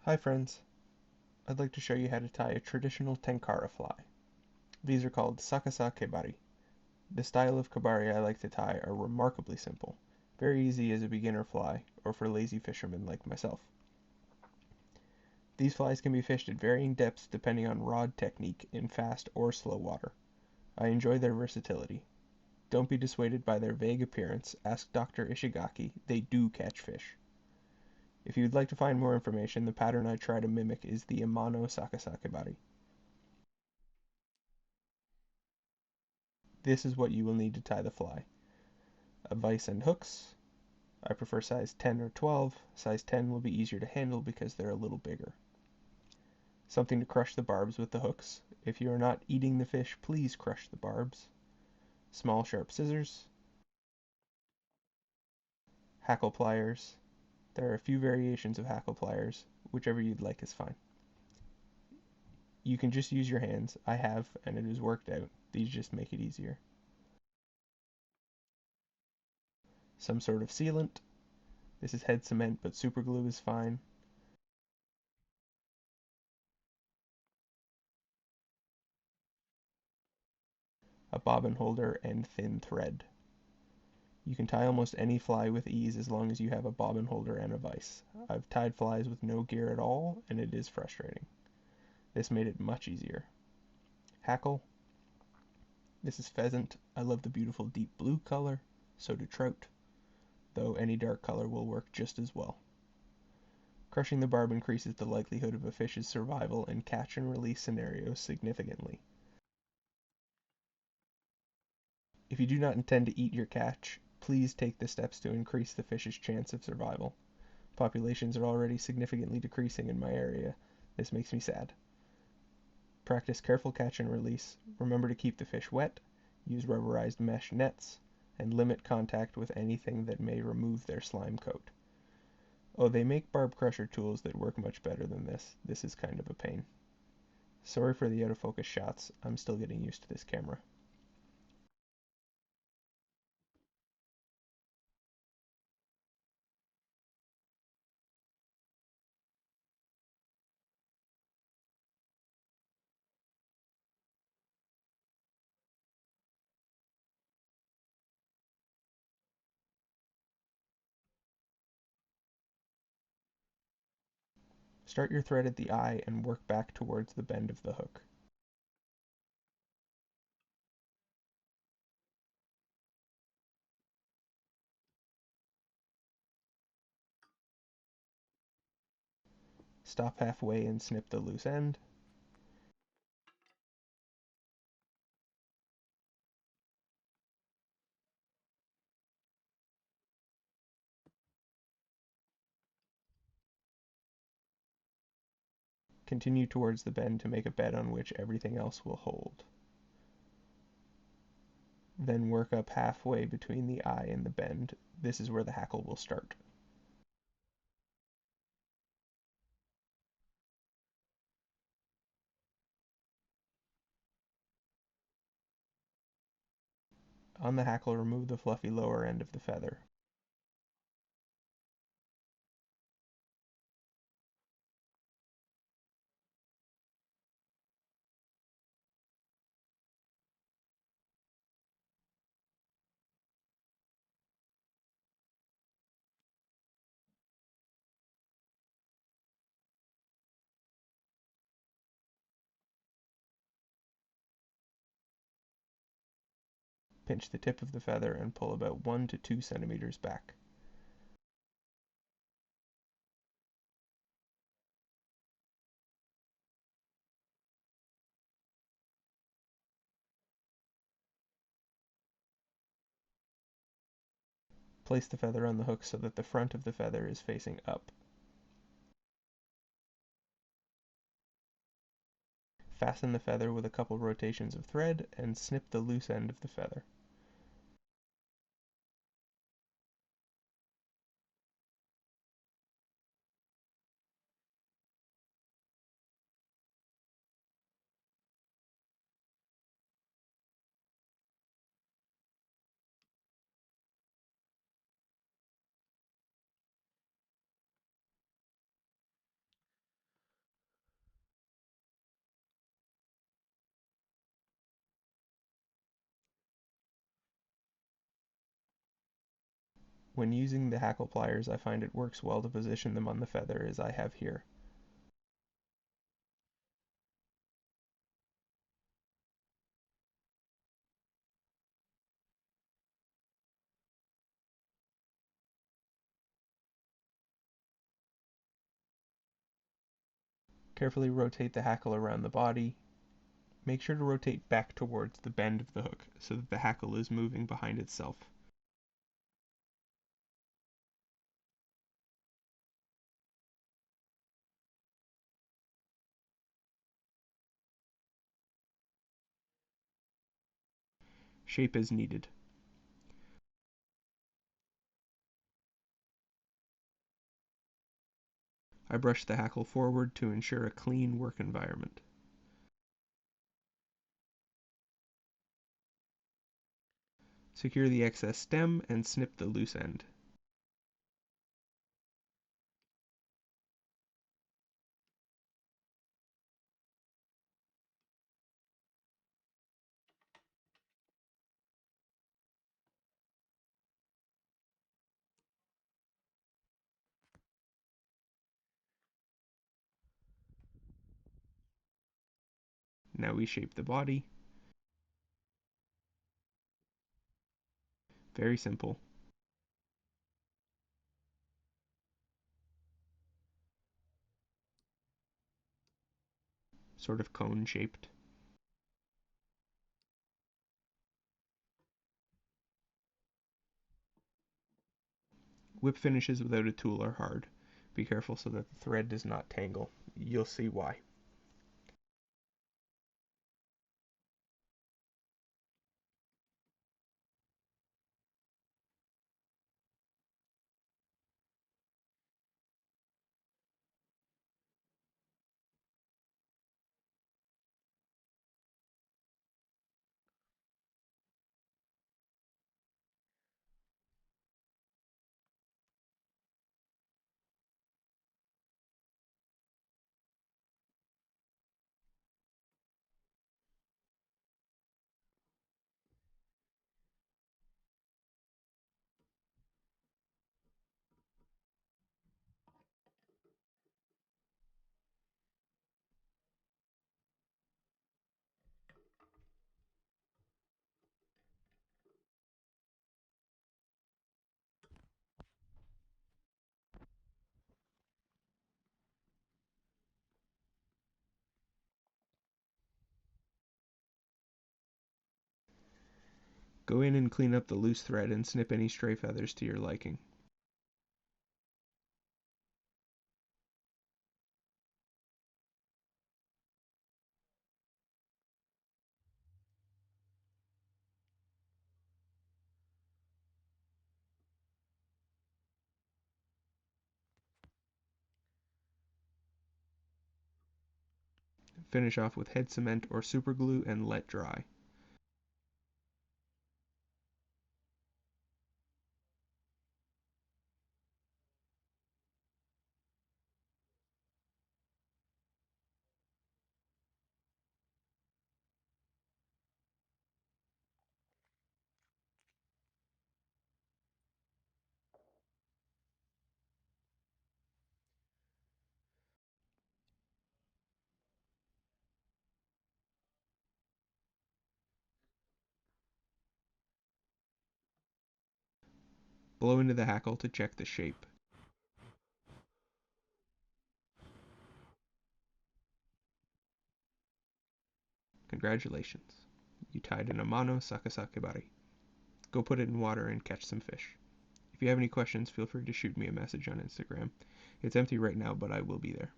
Hi friends, I'd like to show you how to tie a traditional tenkara fly. These are called sakasa kebari. The style of kebari I like to tie are remarkably simple, very easy as a beginner fly or for lazy fishermen like myself. These flies can be fished at varying depths depending on rod technique in fast or slow water. I enjoy their versatility. Don't be dissuaded by their vague appearance, ask Dr. Ishigaki, they do catch fish. If you'd like to find more information, the pattern I try to mimic is the Amano sakasa kebari. This is what you will need to tie the fly. A vise and hooks. I prefer size 10 or 12. Size 10 will be easier to handle because they're a little bigger. Something to crush the barbs with the hooks. If you are not eating the fish, please crush the barbs. Small sharp scissors. Hackle pliers. There are a few variations of hackle pliers. Whichever you'd like is fine. You can just use your hands. I have, and it has worked out. These just make it easier. Some sort of sealant. This is head cement, but super glue is fine. A bobbin holder and thin thread. You can tie almost any fly with ease as long as you have a bobbin holder and a vise. I've tied flies with no gear at all, and it is frustrating. This made it much easier. Hackle. This is pheasant. I love the beautiful deep blue color. So do trout, though any dark color will work just as well. Crushing the barb increases the likelihood of a fish's survival in catch and release scenarios significantly. If you do not intend to eat your catch, please take the steps to increase the fish's chance of survival. Populations are already significantly decreasing in my area. This makes me sad. Practice careful catch and release. Remember to keep the fish wet, use rubberized mesh nets, and limit contact with anything that may remove their slime coat. Oh, they make barb crusher tools that work much better than this. This is kind of a pain. Sorry for the out of focus shots. I'm still getting used to this camera. Start your thread at the eye and work back towards the bend of the hook. Stop halfway and snip the loose end. Continue towards the bend to make a bed on which everything else will hold. Then work up halfway between the eye and the bend. This is where the hackle will start. On the hackle, remove the fluffy lower end of the feather. Pinch the tip of the feather and pull about 1 to 2 centimeters back. Place the feather on the hook so that the front of the feather is facing up. Fasten the feather with a couple rotations of thread and snip the loose end of the feather. When using the hackle pliers, I find it works well to position them on the feather as I have here. Carefully rotate the hackle around the body. Make sure to rotate back towards the bend of the hook so that the hackle is moving behind itself. Shape as needed. I brush the hackle forward to ensure a clean work environment. Secure the excess stem and snip the loose end. Now we shape the body. Very simple. Sort of cone shaped. Whip finishes without a tool are hard. Be careful so that the thread does not tangle. You'll see why. Go in and clean up the loose thread and snip any stray feathers to your liking. Finish off with head cement or superglue and let dry. Blow into the hackle to check the shape. Congratulations. You tied an Amano Sakasakebari. Go put it in water and catch some fish. If you have any questions, feel free to shoot me a message on Instagram. It's empty right now, but I will be there.